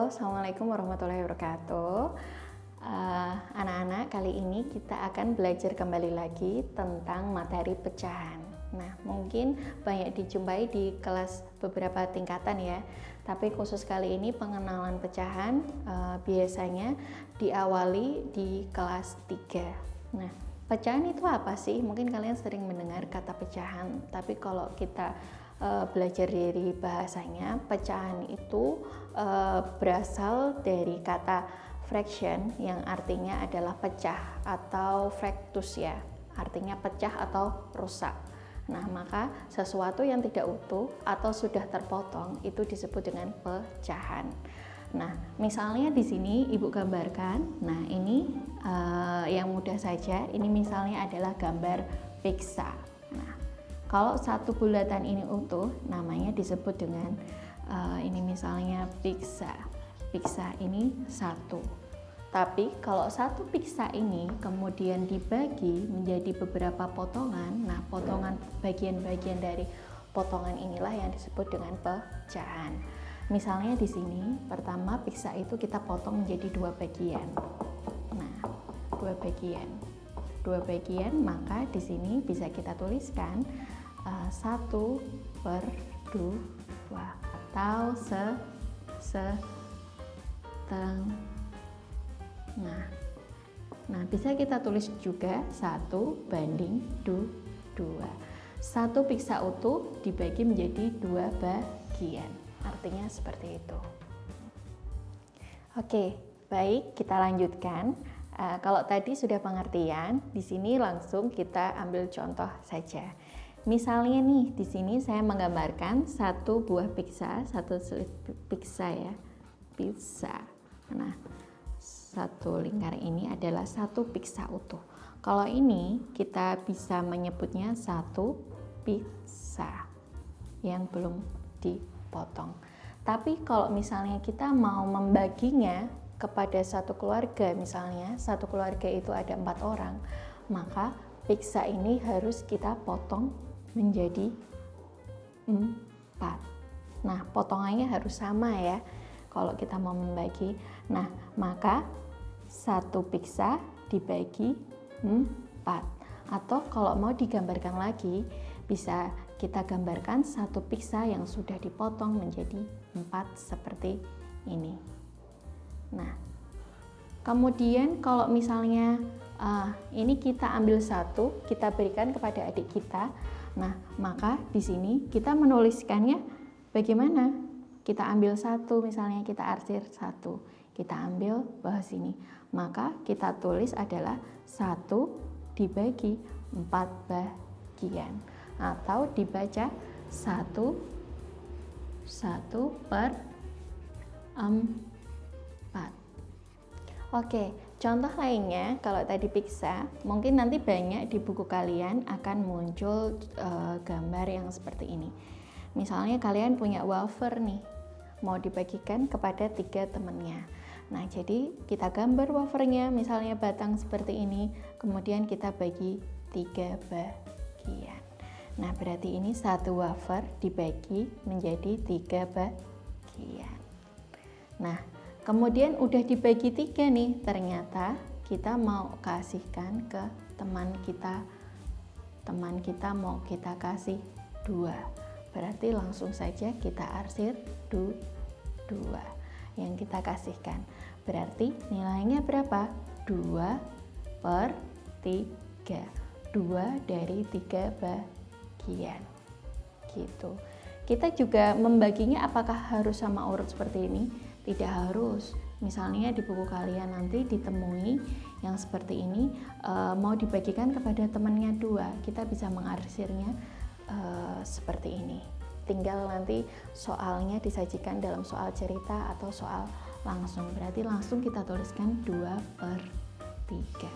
Halo, Assalamualaikum warahmatullahi wabarakatuh. Anak-anak, kali ini kita akan belajar kembali lagi tentang materi pecahan. Nah, mungkin banyak dijumpai di kelas beberapa tingkatan ya, tapi khusus kali ini pengenalan pecahan biasanya diawali di kelas 3. Nah, pecahan itu apa sih? Mungkin kalian sering mendengar kata pecahan, tapi kalau kita belajar dari bahasanya, pecahan itu berasal dari kata fraction yang artinya adalah pecah atau fractus ya, artinya pecah atau rusak. Nah, maka sesuatu yang tidak utuh atau sudah terpotong itu disebut dengan pecahan. Nah, misalnya di sini Ibu gambarkan. Nah, ini yang mudah saja. Ini misalnya adalah gambar pizza. Nah, kalau satu bulatan ini utuh, namanya disebut dengan ini misalnya pizza. Pizza ini satu. Tapi kalau satu pizza ini kemudian dibagi menjadi beberapa potongan, nah potongan bagian-bagian dari potongan inilah yang disebut dengan pecahan. Misalnya di sini, pertama pizza itu kita potong menjadi dua bagian. Nah, dua bagian, maka di sini bisa kita tuliskan 1/2 atau setengah. Nah, bisa kita tulis juga 1/2. Satu pizza utuh dibagi menjadi dua bagian. Artinya seperti itu. Oke, baik, kita lanjutkan. Kalau tadi sudah pengertian, di sini langsung kita ambil contoh saja. Misalnya nih, di sini saya menggambarkan satu buah pizza, satu slit pizza ya, pizza. Nah, satu lingkar ini adalah satu pizza utuh. Kalau ini kita bisa menyebutnya satu pizza yang belum dipotong. Tapi kalau misalnya kita mau membaginya kepada satu keluarga, misalnya satu keluarga itu ada 4 orang, maka pizza ini harus kita potong menjadi 4. Nah, potongannya harus sama ya kalau kita mau membagi. Nah, maka satu pizza dibagi 4. Atau kalau mau digambarkan lagi, bisa kita gambarkan satu pizza yang sudah dipotong menjadi 4 seperti ini. Nah, kemudian kalau misalnya ini kita ambil satu, kita berikan kepada adik kita. Nah, maka di sini kita menuliskannya bagaimana? Kita ambil satu, misalnya kita arsir satu, kita ambil bawah sini. Maka kita tulis adalah 1 dibagi 4 bagian. Atau dibaca 1/4. Oke, contoh lainnya kalau tadi pizza, mungkin nanti banyak di buku kalian akan muncul gambar yang seperti ini. Misalnya kalian punya wafer nih, mau dibagikan kepada 3 temannya. Nah, jadi kita gambar wafernya, misalnya batang seperti ini, kemudian kita bagi 3 bagian. Nah, berarti ini satu wafer dibagi menjadi 3 bagian. Nah, kemudian udah dibagi 3 nih, ternyata kita mau kasihkan ke teman kita. Teman kita mau kita kasih 2. Berarti langsung saja kita arsir 2 yang kita kasihkan. Berarti nilainya berapa? 2/3. 2 dari 3 bagian. Gitu. Kita juga membaginya apakah harus sama urut seperti ini? Tidak harus. Misalnya di buku kalian nanti ditemui yang seperti ini, mau dibagikan kepada temannya 2, kita bisa mengarsirnya seperti ini. Tinggal nanti soalnya disajikan dalam soal cerita atau soal langsung. Berarti langsung kita tuliskan 2/3.